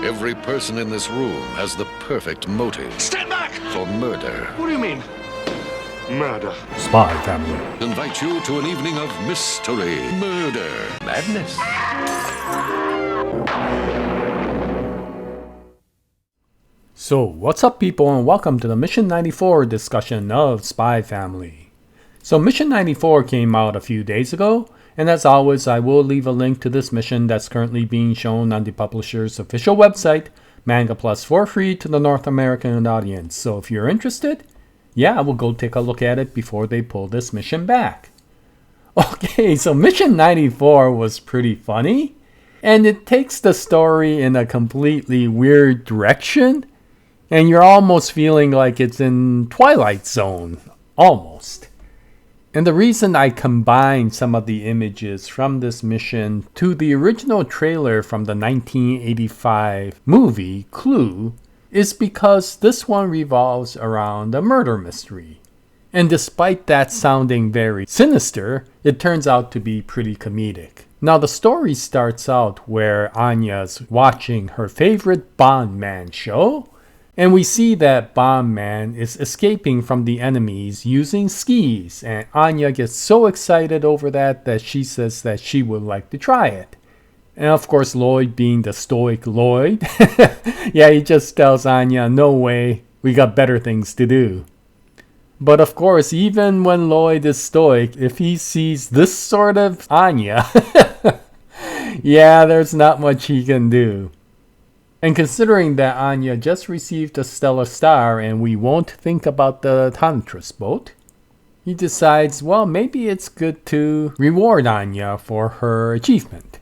Every person in this room has the perfect motive. Stand back! For murder. What do you mean? Murder. Spy Family. Invite you to an evening of mystery, murder, madness. So, what's up people, and welcome to the Mission 94 discussion of Spy Family. So Mission 94 came out a few days ago, and as always I will leave a link to this mission that's currently being shown on the publisher's official website, Manga Plus, for free to the North American audience. So if you're interested, yeah, we'll go take a look at it before they pull this mission back. Okay, so Mission 94 was pretty funny, and it takes the story in a completely weird direction, and you're almost feeling like it's in Twilight Zone, almost. And the reason I combined some of the images from this mission to the original trailer from the 1985 movie, Clue, is because this one revolves around a murder mystery. And despite that sounding very sinister, it turns out to be pretty comedic. Now the story starts out where Anya's watching her favorite Bond Man show, and we see that Bond Man is escaping from the enemies using skis, and Anya gets so excited over that she says that she would like to try it. And of course Lloyd, being the stoic Lloyd, yeah, he just tells Anya, no way, we got better things to do. But of course, even when Lloyd is stoic, if he sees this sort of Anya, yeah, there's not much he can do. And considering that Anya just received a stellar star and we won't think about the Tantras boat, he decides, well, maybe it's good to reward Anya for her achievement.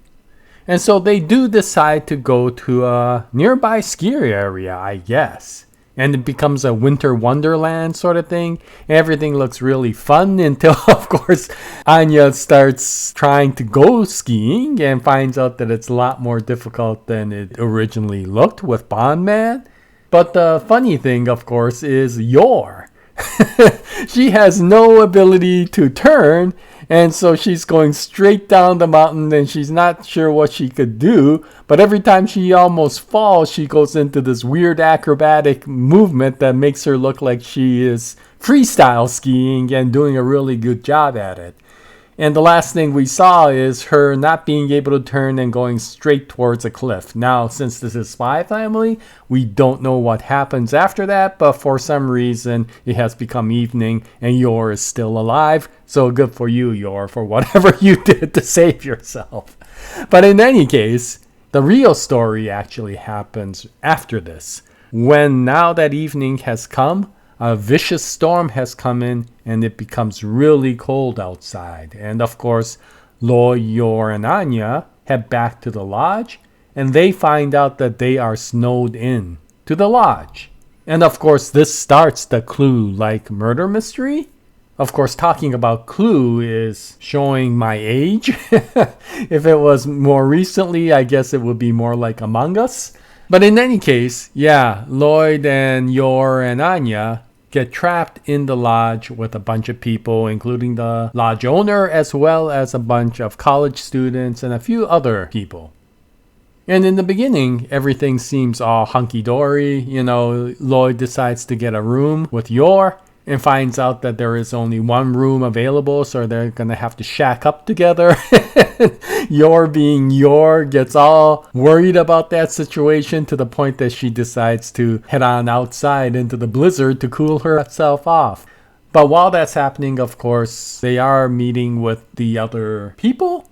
And so they do decide to go to a nearby ski area, I guess. And it becomes a winter wonderland sort of thing. Everything looks really fun until, of course, Anya starts trying to go skiing and finds out that it's a lot more difficult than it originally looked with Bond Man. But the funny thing, of course, is Yor. She has no ability to turn, and so she's going straight down the mountain and she's not sure what she could do, but every time she almost falls, she goes into this weird acrobatic movement that makes her look like she is freestyle skiing and doing a really good job at it. And the last thing we saw is her not being able to turn and going straight towards a cliff. Now, since this is Spy Family, we don't know what happens after that, but for some reason, it has become evening and Yor is still alive. So good for you, Yor, for whatever you did to save yourself. But in any case, the real story actually happens after this. When now that evening has come, a vicious storm has come in and it becomes really cold outside. And of course, Lloyd, Yor, and Anya head back to the lodge and they find out that they are snowed in to the lodge. And of course, this starts the Clue-like murder mystery. Of course, talking about Clue is showing my age. If it was more recently, I guess it would be more like Among Us. But in any case, yeah, Lloyd and Yor and Anya get trapped in the lodge with a bunch of people, including the lodge owner, as well as a bunch of college students and a few other people. And in the beginning, everything seems all hunky-dory. You know, Lloyd decides to get a room with Yor and finds out that there is only one room available, so they're gonna have to shack up together. Yor, being Yor, gets all worried about that situation to the point that she decides to head on outside into the blizzard to cool herself off. But while that's happening, of course, they are meeting with the other people.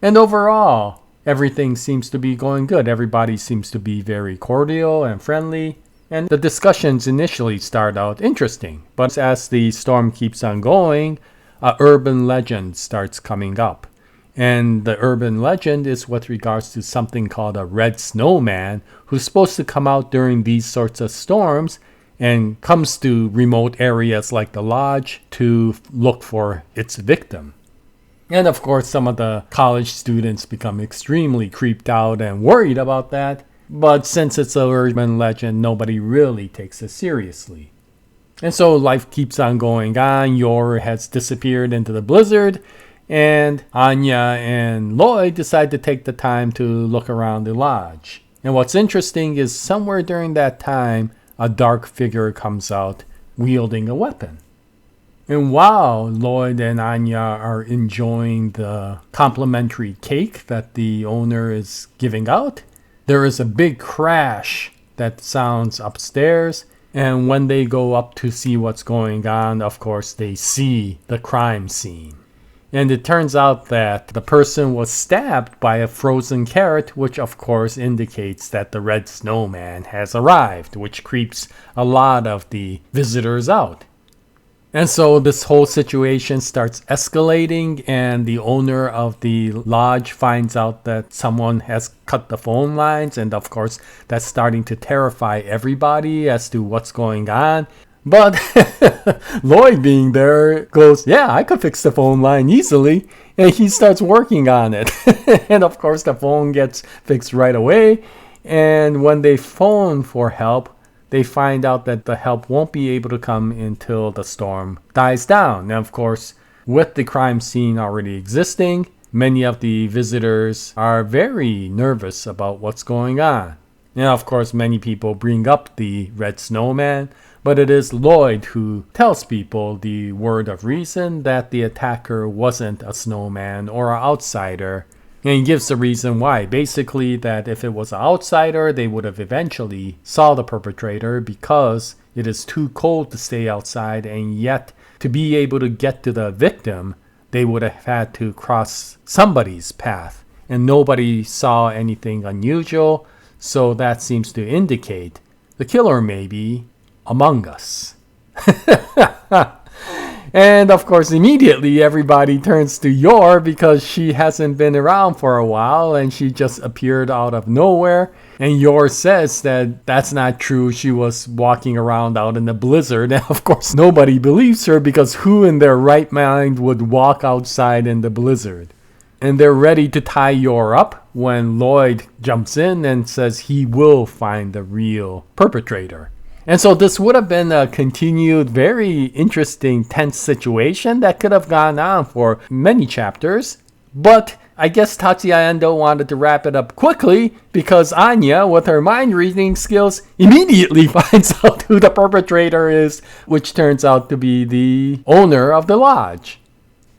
And overall, everything seems to be going good. Everybody seems to be very cordial and friendly. And the discussions initially start out interesting, but as the storm keeps on going, an urban legend starts coming up. And the urban legend is with regards to something called a red snowman, who's supposed to come out during these sorts of storms and comes to remote areas like the lodge to look for its victim. And of course, some of the college students become extremely creeped out and worried about that. But since it's an urban legend, nobody really takes it seriously. And so life keeps on going on. Yor has disappeared into the blizzard. And Anya and Lloyd decide to take the time to look around the lodge. And what's interesting is somewhere during that time, a dark figure comes out wielding a weapon. And while Lloyd and Anya are enjoying the complimentary cake that the owner is giving out, there is a big crash that sounds upstairs. And when they go up to see what's going on, of course, they see the crime scene. And it turns out that the person was stabbed by a frozen carrot, which of course indicates that the red snowman has arrived, which creeps a lot of the visitors out. And so this whole situation starts escalating, and the owner of the lodge finds out that someone has cut the phone lines, and of course that's starting to terrify everybody as to what's going on. But Lloyd being there goes, yeah, I could fix the phone line easily. And he starts working on it. And of course the phone gets fixed right away. And when they phone for help, they find out that the help won't be able to come until the storm dies down. And of course, with the crime scene already existing, many of the visitors are very nervous about what's going on. And of course, many people bring up the red snowman, but it is Lloyd who tells people the word of reason that the attacker wasn't a snowman or an outsider. And he gives the reason why. Basically, that if it was an outsider, they would have eventually saw the perpetrator because it is too cold to stay outside, and yet to be able to get to the victim, they would have had to cross somebody's path. And nobody saw anything unusual, so that seems to indicate the killer may be among us. And of course, immediately everybody turns to Yor because she hasn't been around for a while and she just appeared out of nowhere. And Yor says that that's not true. She was walking around out in the blizzard. And of course, nobody believes her because who in their right mind would walk outside in the blizzard? And they're ready to tie Yor up when Lloyd jumps in and says he will find the real perpetrator. And so this would have been a continued, very interesting, tense situation that could have gone on for many chapters. But I guess Tatsuya Endo wanted to wrap it up quickly because Anya, with her mind reading skills, immediately finds out who the perpetrator is, which turns out to be the owner of the lodge.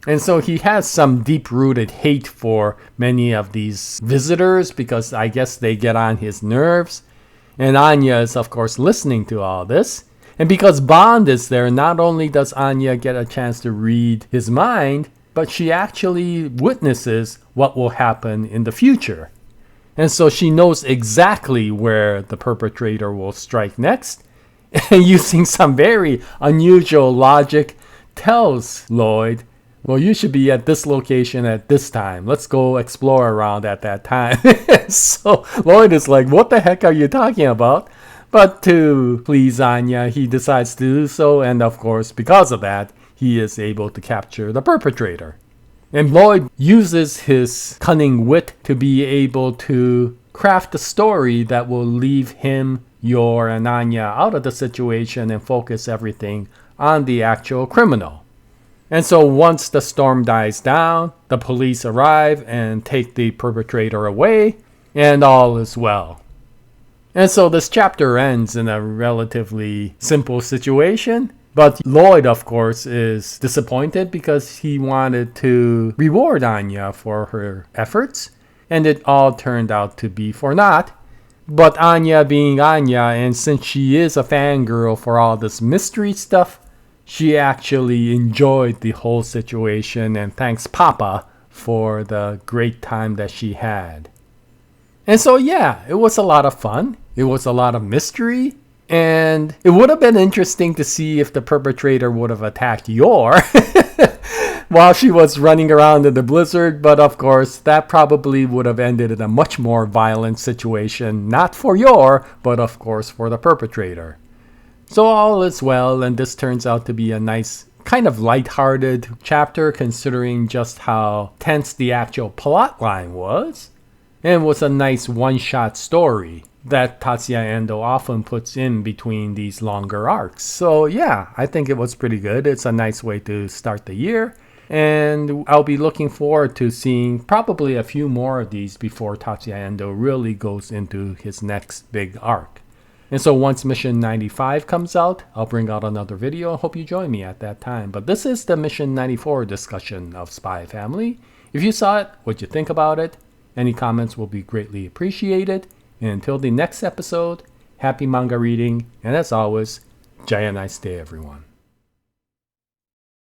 And so he has some deep-rooted hate for many of these visitors because I guess they get on his nerves. And Anya is, of course, listening to all this. And because Bond is there, not only does Anya get a chance to read his mind, but she actually witnesses what will happen in the future. And so she knows exactly where the perpetrator will strike next. And using some very unusual logic, tells Lloyd, well, you should be at this location at this time. Let's go explore around at that time. So Lloyd is like, what the heck are you talking about? But to please Anya, he decides to do so. And of course, because of that, he is able to capture the perpetrator. And Lloyd uses his cunning wit to be able to craft a story that will leave him, Yor, and Anya out of the situation and focus everything on the actual criminal. And so once the storm dies down, the police arrive and take the perpetrator away, and all is well. And so this chapter ends in a relatively simple situation, but Lloyd, of course, is disappointed because he wanted to reward Anya for her efforts, and it all turned out to be for naught. But Anya being Anya, and since she is a fangirl for all this mystery stuff, she actually enjoyed the whole situation and thanks Papa for the great time that she had. And so yeah, it was a lot of fun. It was a lot of mystery. And it would have been interesting to see if the perpetrator would have attacked Yor while she was running around in the blizzard. But of course, that probably would have ended in a much more violent situation. Not for Yor, but of course for the perpetrator. So all is well, and this turns out to be a nice, kind of lighthearted chapter considering just how tense the actual plot line was. And it was a nice one-shot story that Tatsuya Endo often puts in between these longer arcs. So yeah, I think it was pretty good. It's a nice way to start the year. And I'll be looking forward to seeing probably a few more of these before Tatsuya Endo really goes into his next big arc. And so once Mission 95 comes out, I'll bring out another video. I hope you join me at that time. But this is the Mission 94 discussion of Spy Family. If you saw it, what you think about it, any comments will be greatly appreciated. And until the next episode, happy manga reading. And as always, Jaya, nice day everyone.